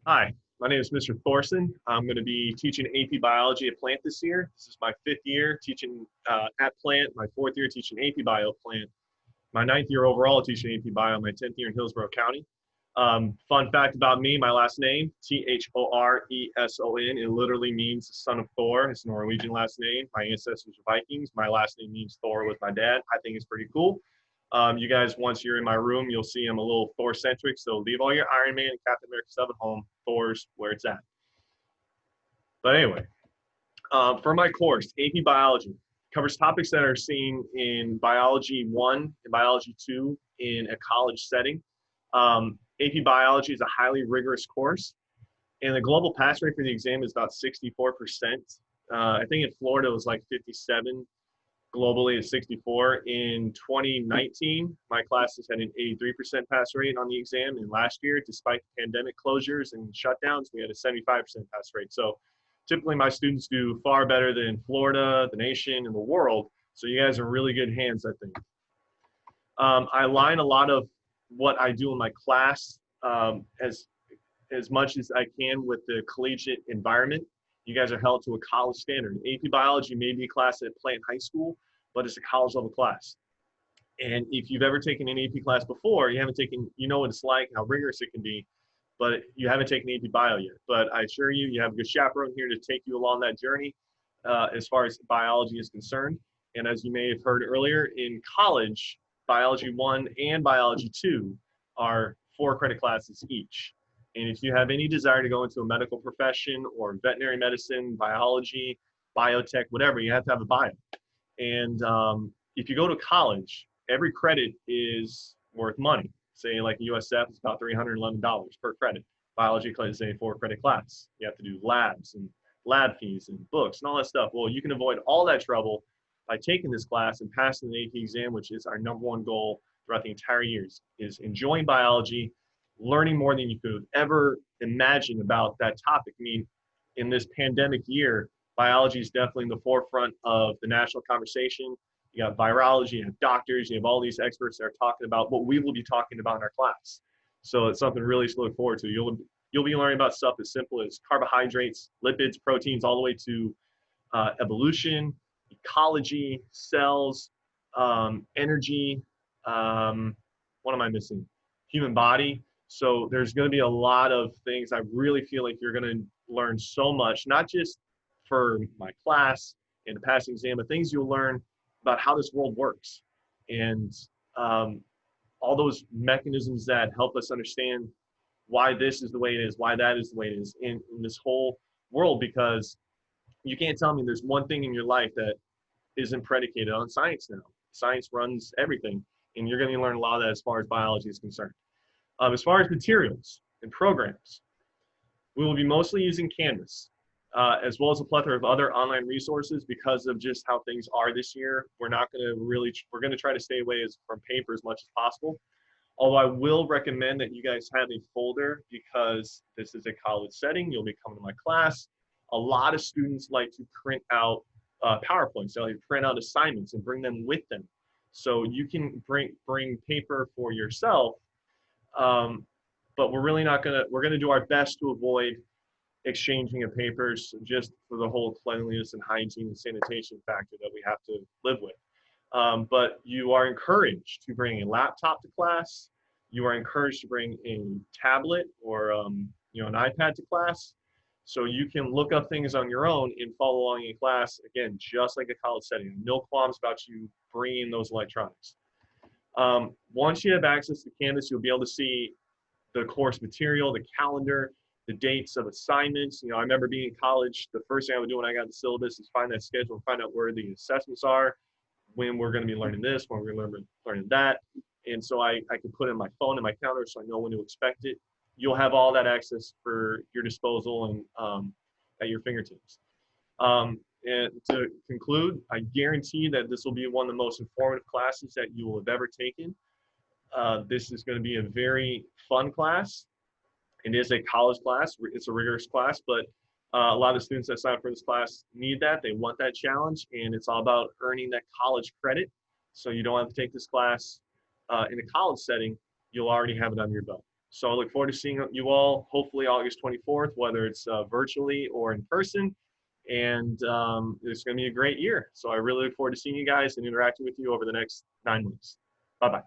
Hi, my name is Mr. Thoreson. I'm going to be teaching AP Biology at Plant this year. This is my fifth year teaching at Plant, my fourth year teaching AP Bio at Plant, my ninth year overall teaching AP Bio, my 10th year in Hillsborough County. Fun fact about me, my last name, Thoreson, it literally means son of Thor. It's a Norwegian last name. My ancestors are Vikings. My last name means Thor with my dad. I think it's pretty cool. You guys, once you're in my room, you'll see I'm a little Thor-centric, so leave all your Iron Man and Captain America stuff at home. Thor's where it's at. But anyway, for my course, AP Biology covers topics that are seen in Biology 1 and Biology 2 in a college setting. AP Biology is a highly rigorous course, and the global pass rate for the exam is about 64%. I think in Florida it was like 57. Globally is 64. In 2019, my classes had an 83% pass rate on the exam. And last year, despite pandemic closures and shutdowns, we had a 75% pass rate. So typically my students do far better than Florida, the nation, and the world. So you guys are in really good hands, I think. I align a lot of what I do in my class as much as I can with the collegiate environment. You guys are held to a college standard. AP Biology may be a class at Plant High School, but it's a college level class. And if you've ever taken an AP class before, you haven't taken, you know what it's like, how rigorous it can be, but you haven't taken AP Bio yet. But I assure you, you have a good chaperone here to take you along that journey as far as biology is concerned. And as you may have heard earlier, in college, Biology 1 and Biology 2 are 4 credit classes each. And if you have any desire to go into a medical profession or veterinary medicine, biology, biotech, whatever, you have to have a bio. And if you go to college, every credit is worth money. Say like USF, it's about $311 per credit. Biology is a 4 credit class. You have to do labs and lab fees and books and all that stuff. Well, you can avoid all that trouble by taking this class and passing the AP exam, which is our #1 goal throughout the entire years, is enjoying biology, learning more than you could have ever imagined about that topic. I mean, in this pandemic year, biology is definitely in the forefront of the national conversation. You got virology, you have doctors, you have all these experts that are talking about what we will be talking about in our class. So it's something really to look forward to. You'll be learning about stuff as simple as carbohydrates, lipids, proteins, all the way to evolution, ecology, cells, energy. What am I missing? Human body. So there's going to be a lot of things. I really feel like you're going to learn so much, not just for my class and the passing exam, but things you'll learn about how this world works and all those mechanisms that help us understand why this is the way it is, why that is the way it is in this whole world, because you can't tell me there's one thing in your life that isn't predicated on science now. Science runs everything, and you're going to learn a lot of that as far as biology is concerned. As far as materials and programs, we will be mostly using Canvas, as well as a plethora of other online resources because of just how things are this year. We're going to try to stay away from paper as much as possible. Although I will recommend that you guys have a folder because this is a college setting. You'll be coming to my class. A lot of students like to print out PowerPoints. They'll print out assignments and bring them with them. So you can bring paper for yourself. But we're really not we're gonna do our best to avoid exchanging of papers just for the whole cleanliness and hygiene and sanitation factor that we have to live with. But you are encouraged to bring a laptop to class. You are encouraged to bring a tablet or an iPad to class, so you can look up things on your own and follow along in class. Again, just like a college setting. No qualms about you bringing those electronics. Once you have access to Canvas, you'll be able to see the course material, the calendar, the dates of assignments. I remember being in college, the first thing I would do when I got the syllabus is find that schedule, find out where the assessments are, when we're going to be learning this, when we're going to be learning that. And so I can put in my phone and my calendar so I know when to expect it. You'll have all that access for your disposal and at your fingertips. And to conclude, I guarantee that this will be one of the most informative classes that you will have ever taken. This is going to be a very fun class. It is a college class. It's a rigorous class, but a lot of the students that sign up for this class need that. They want that challenge, and it's all about earning that college credit. So you don't have to take this class in a college setting. You'll already have it under your belt. So I look forward to seeing you all, hopefully August 24th, whether it's virtually or in person. And it's going to be a great year. So I really look forward to seeing you guys and interacting with you over the next 9 months. Bye-bye.